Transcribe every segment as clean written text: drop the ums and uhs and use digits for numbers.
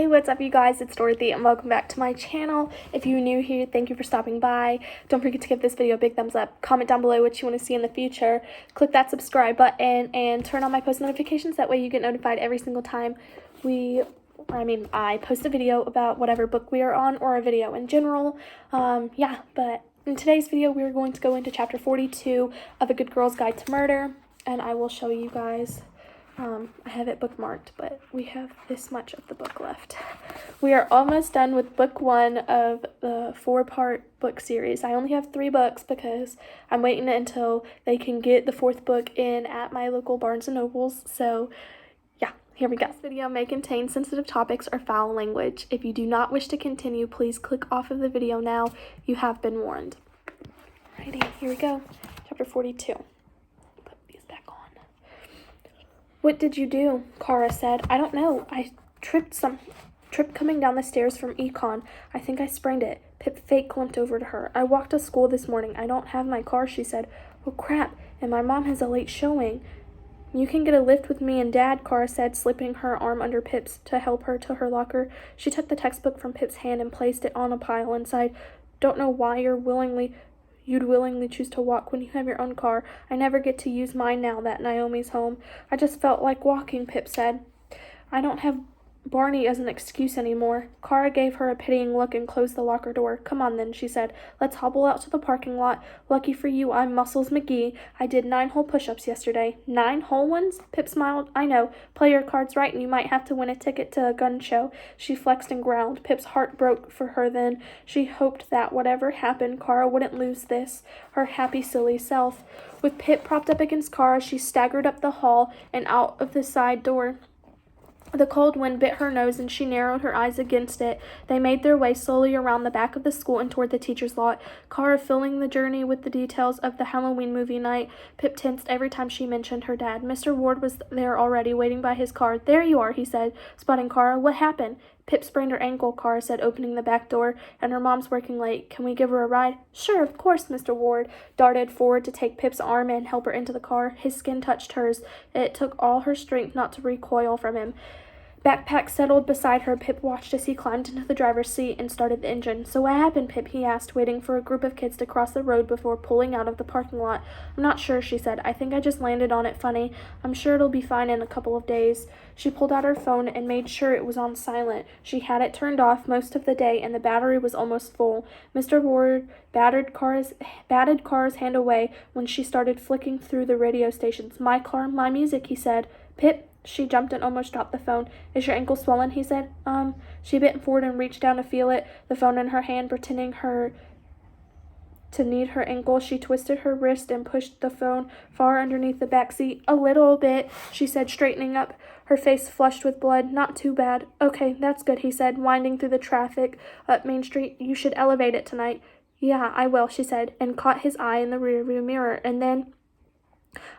Hey, what's up you guys? It's Dorothy and welcome back to my channel. If you're new here, thank you for stopping by. Don't forget to give this video a big thumbs up. Comment down below what you want to see in the future. Click that subscribe button and turn on my post notifications. That way you get notified every single time I post a video about whatever book we are on or a video in general. But in today's video, we're going to go into chapter 42 of A Good Girl's Guide to Murder, and I will show you guys. I have it bookmarked, but we have this much of the book left. We are almost done with book 1 of the 4-part book series. I only have 3 books because I'm waiting until they can get the 4th book in at my local Barnes & Nobles. So, yeah, here we go. This video may contain sensitive topics or foul language. If you do not wish to continue, please click off of the video now. You have been warned. Alrighty, here we go. Chapter 42. What did you do? Kara said. I don't know. I tripped coming down the stairs from econ. I think I sprained it. Pip fake limped over to her. I walked to school this morning. I don't have my car, she said. Oh crap, and my mom has a late showing. You can get a lift with me and Dad, Kara said, slipping her arm under Pip's to help her to her locker. She took the textbook from Pip's hand and placed it on a pile inside. Don't know why you'd willingly choose to walk when you have your own car. I never get to use mine now that Naomi's home. I just felt like walking, Pip said. I don't have Barney as an excuse anymore. Kara gave her a pitying look and closed the locker door. Come on then, she said. Let's hobble out to the parking lot. Lucky for you, I'm Muscles McGee. I did 9 whole push-ups yesterday. 9 whole ones? Pip smiled. I know. Play your cards right and you might have to win a ticket to a gun show. She flexed and growled. Pip's heart broke for her then. She hoped that whatever happened, Kara wouldn't lose her happy, silly self. With Pip propped up against Kara, she staggered up the hall and out of the side door. The cold wind bit her nose and she narrowed her eyes against it. They made their way slowly around the back of the school and toward the teacher's lot, Kara filling the journey with the details of the Halloween movie night. Pip tensed every time she mentioned her dad. Mr. Ward was there already, waiting by his car. There you are, he said, spotting Kara. What happened? Pip sprained her ankle, Kara said, opening the back door, and her mom's working late. Can we give her a ride? Sure, of course, Mr. Ward darted forward to take Pip's arm and help her into the car. His skin touched hers. It took all her strength not to recoil from him. Backpack settled beside her. Pip watched as he climbed into the driver's seat and started the engine. So what happened, Pip? He asked, waiting for a group of kids to cross the road before pulling out of the parking lot. I'm not sure, she said. I think I just landed on it funny. I'm sure it'll be fine in a couple of days. She pulled out her phone and made sure it was on silent. She had it turned off most of the day and the battery was almost full. Mr. Ward batted Kara's hand away when she started flicking through the radio stations. My car, my music, he said. Pip? She jumped and almost dropped the phone. Is your ankle swollen? He said. She bent forward and reached down to feel it, the phone in her hand, pretending to need her ankle. She twisted her wrist and pushed the phone far underneath the back seat. A little bit, she said, straightening up, her face flushed with blood. Not too bad. Okay, that's good, he said, winding through the traffic up Main Street. You should elevate it tonight. Yeah, I will, she said, and caught his eye in the rearview mirror. And then,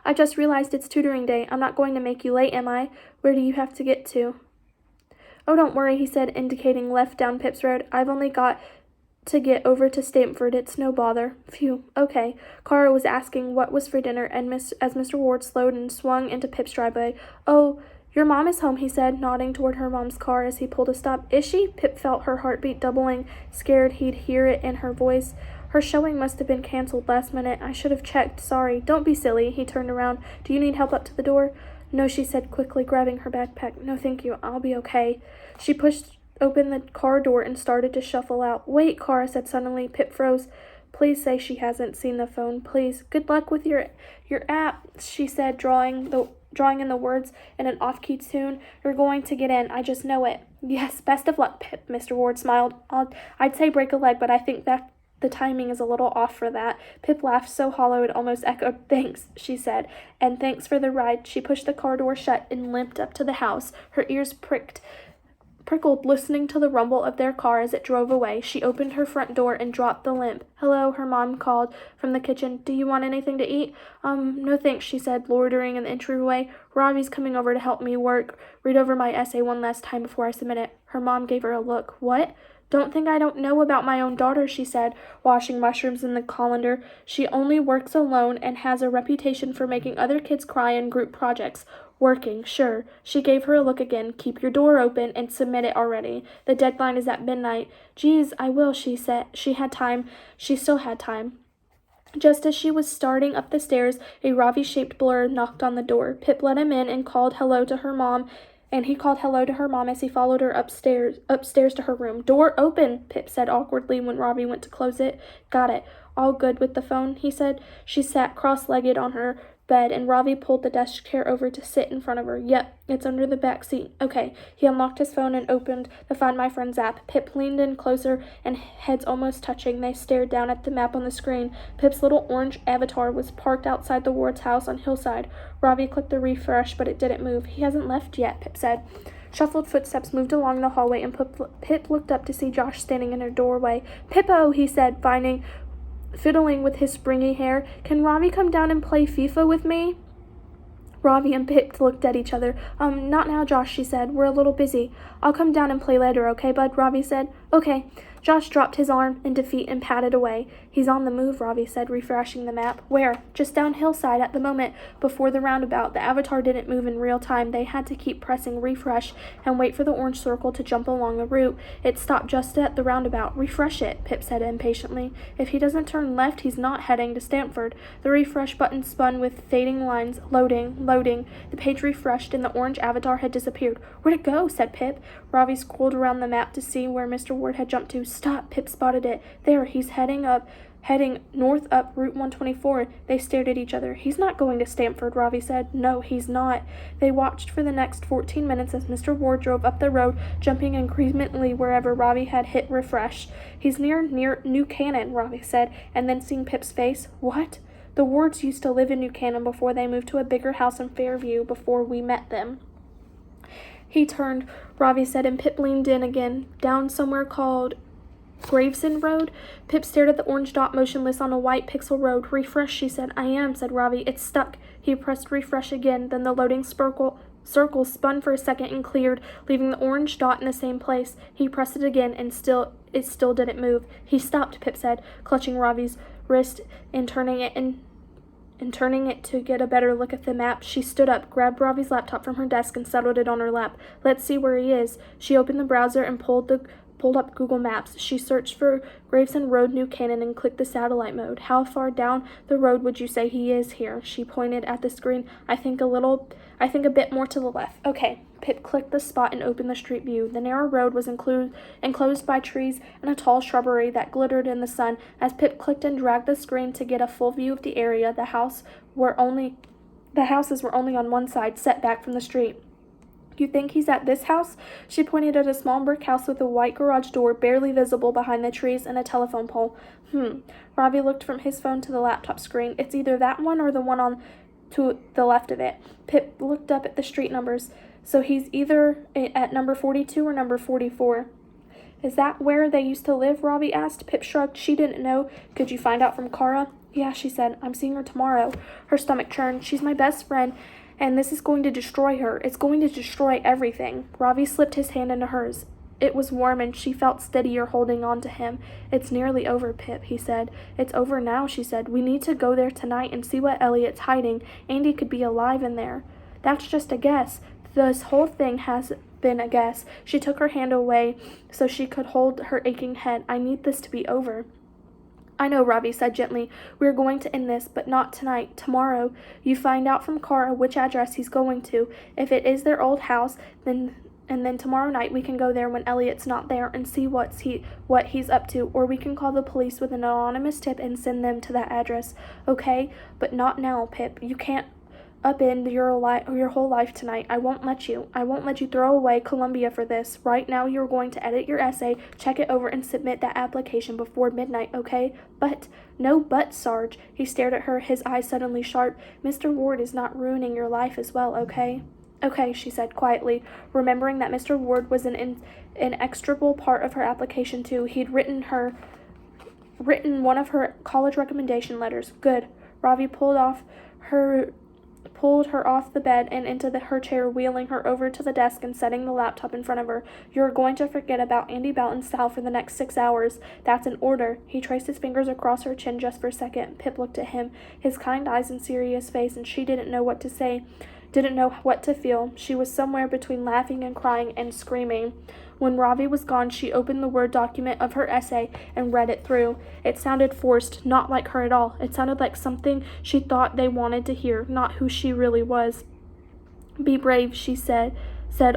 I just realized it's tutoring day. I'm not going to make you late, am I? Where do you have to get to? Oh, don't worry, he said, indicating left down Pip's Road. I've only got to get over to Stamford. It's no bother. Phew, okay. Kara was asking what was for dinner, and as Mr. Ward slowed and swung into Pip's driveway. Oh, your mom is home, he said, nodding toward her mom's car as he pulled a stop. Is she? Pip felt her heartbeat doubling, scared he'd hear it in her voice. Her showing must have been canceled last minute. I should have checked. Sorry. Don't be silly. He turned around. Do you need help up to the door? No, she said quickly, grabbing her backpack. No, thank you. I'll be okay. She pushed open the car door and started to shuffle out. Wait, Kara said suddenly. Pip froze. Please say she hasn't seen the phone. Please. Good luck with your app, she said, drawing in the words in an off-key tune. You're going to get in. I just know it. Yes, best of luck, Pip, Mr. Ward smiled. I'd say break a leg, but I think that the timing is a little off for that. Pip laughed so hollow it almost echoed. Thanks, she said, and thanks for the ride. She pushed the car door shut and limped up to the house. Her ears prickled listening to the rumble of their car as it drove away. She opened her front door and dropped the limp. Hello, her mom called from the kitchen. Do you want anything to eat? No thanks, she said, loitering in the entryway. Ravi's coming over to help me read over my essay one last time before I submit it. Her mom gave her a look. What? Don't think I don't know about my own daughter, she said, washing mushrooms in the colander. She only works alone and has a reputation for making other kids cry in group projects. Working, sure. She gave her a look again. Keep your door open and submit it already. The deadline is at midnight. Geez, I will, she said. She had time. She still had time. Just as she was starting up the stairs, a Ravi-shaped blur knocked on the door. Pip let him in and called hello to her mom, and he called hello to her mom as he followed her upstairs to her room. Door open, Pip said awkwardly when Ravi went to close it. Got it. All good with the phone, he said. She sat cross-legged on her bed, and Ravi pulled the desk chair over to sit in front of her. Yep, it's under the back seat. Okay. He unlocked his phone and opened the Find My Friends app. Pip leaned in closer, and heads almost touching, they stared down at the map on the screen. Pip's little orange avatar was parked outside the Ward's house on Hillside. Ravi clicked the refresh, but it didn't move. He hasn't left yet, Pip said. Shuffled footsteps moved along the hallway, and Pip looked up to see Josh standing in her doorway. Pippo, he said, fiddling with his springy hair. Can Ravi come down and play FIFA with me? Ravi and Pip looked at each other. Not now, Josh, she said. We're a little busy. I'll come down and play later, okay, bud? Ravi said. Okay. Josh dropped his arm in defeat and padded away. He's on the move, Ravi said, refreshing the map. Where? Just down Hillside at the moment, before the roundabout. The avatar didn't move in real time. They had to keep pressing refresh and wait for the orange circle to jump along the route. It stopped just at the roundabout. Refresh it, Pip said impatiently. If he doesn't turn left, he's not heading to Stanford. The refresh button spun with fading lines. Loading. The page refreshed, and the orange avatar had disappeared. Where'd it go? Said Pip. Ravi scrolled around the map to see where Mr. Ward had jumped to. Stop, Pip spotted it. There, he's heading north up Route 124. They stared at each other. He's not going to Stanford, Ravi said. No, he's not. They watched for the next 14 minutes as Mr. Ward drove up the road, jumping incrementally wherever Ravi had hit refresh. He's near New Canaan, Ravi said, and then seeing Pip's face. What? The Wards used to live in New Canaan before they moved to a bigger house in Fairview before we met them. He turned, Ravi said, and Pip leaned in again. Down somewhere called Gravesend Road? Pip stared at the orange dot motionless on a white pixel road. Refresh, she said. I am, said Ravi. It's stuck. He pressed refresh again. Then the loading circle spun for a second and cleared, leaving the orange dot in the same place. He pressed it again, and it still didn't move. He stopped, Pip said, clutching Ravi's wrist and turning it to get a better look at the map. She stood up, grabbed Ravi's laptop from her desk, and settled it on her lap. Let's see where he is. She opened the browser and pulled up Google Maps. She searched for Gravesend Road, New Canaan, and clicked the satellite mode. How far down the road would you say he is here? She pointed at the screen. I think a bit more to the left. Okay. Pip clicked the spot and opened the street view. The narrow road was enclosed by trees and a tall shrubbery that glittered in the sun. As Pip clicked and dragged the screen to get a full view of the area, the houses were only on one side, set back from the street. You think he's at this house? She pointed at a small brick house with a white garage door barely visible behind the trees and a telephone pole. Ravi looked from his phone to the laptop screen. It's either that one or the one on to the left of it. Pip looked up at the street numbers. So he's either at number 42 or number 44. Is that where they used to live? Ravi asked. Pip shrugged. She didn't know. Could you find out from Kara? Yeah, she said. I'm seeing her tomorrow. Her stomach churned. She's my best friend, and this is going to destroy her. It's going to destroy everything. Ravi slipped his hand into hers. It was warm, and she felt steadier holding on to him. It's nearly over, Pip, he said. It's over now, she said. We need to go there tonight and see what Elliot's hiding. Andy could be alive in there. That's just a guess. This whole thing has been a guess. She took her hand away so she could hold her aching head. I need this to be over. I know, Ravi said gently. We're going to end this, but not tonight. Tomorrow. You find out from Kara which address he's going to. If it is their old house, then tomorrow night we can go there when Elliot's not there and see what he's up to, or we can call the police with an anonymous tip and send them to that address. Okay? But not now, Pip. You can't upend your whole life tonight. I won't let you. I won't let you throw away Columbia for this. Right now you're going to edit your essay, check it over, and submit that application before midnight, okay? But, no but, Sarge. He stared at her, his eyes suddenly sharp. Mr. Ward is not ruining your life as well, okay? Okay, she said quietly, remembering that Mr. Ward was an inextricable part of her application too. He'd written one of her college recommendation letters. Good. Ravi pulled her off the bed and into her chair, wheeling her over to the desk and setting the laptop in front of her. You're going to forget about Andy Boughton's Sal for the next 6 hours. That's an order. He traced his fingers across her chin just for a second. Pip looked at him, his kind eyes and serious face, and she didn't know what to say. didn't know what to feel. She was somewhere between laughing and crying and screaming. When Ravi was gone, she opened the Word document of her essay and read it through. It sounded forced, not like her at all. It sounded like something she thought they wanted to hear, not who she really was. Be brave, she said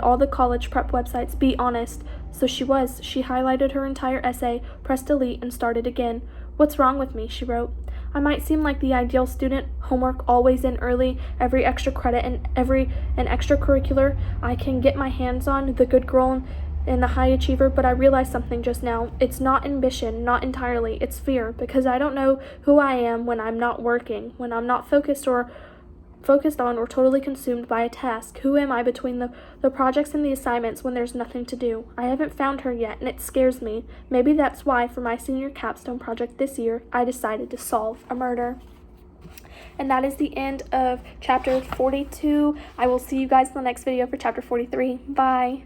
all the college prep websites. Be honest. So she was. She highlighted her entire essay, pressed delete, and started again. What's wrong with me, she wrote. I might seem like the ideal student, homework always in early, every extra credit and an extracurricular I can get my hands on, the good girl and the high achiever, but I realized something just now. It's not ambition, not entirely. It's fear, because I don't know who I am when I'm not working, when I'm not focused on or totally consumed by a task. Who am I between the projects and the assignments when there's nothing to do? I haven't found her yet, and it scares me. Maybe that's why, for my senior capstone project this year, I decided to solve a murder. And that is the end of chapter 42. I will see you guys in the next video for chapter 43. Bye.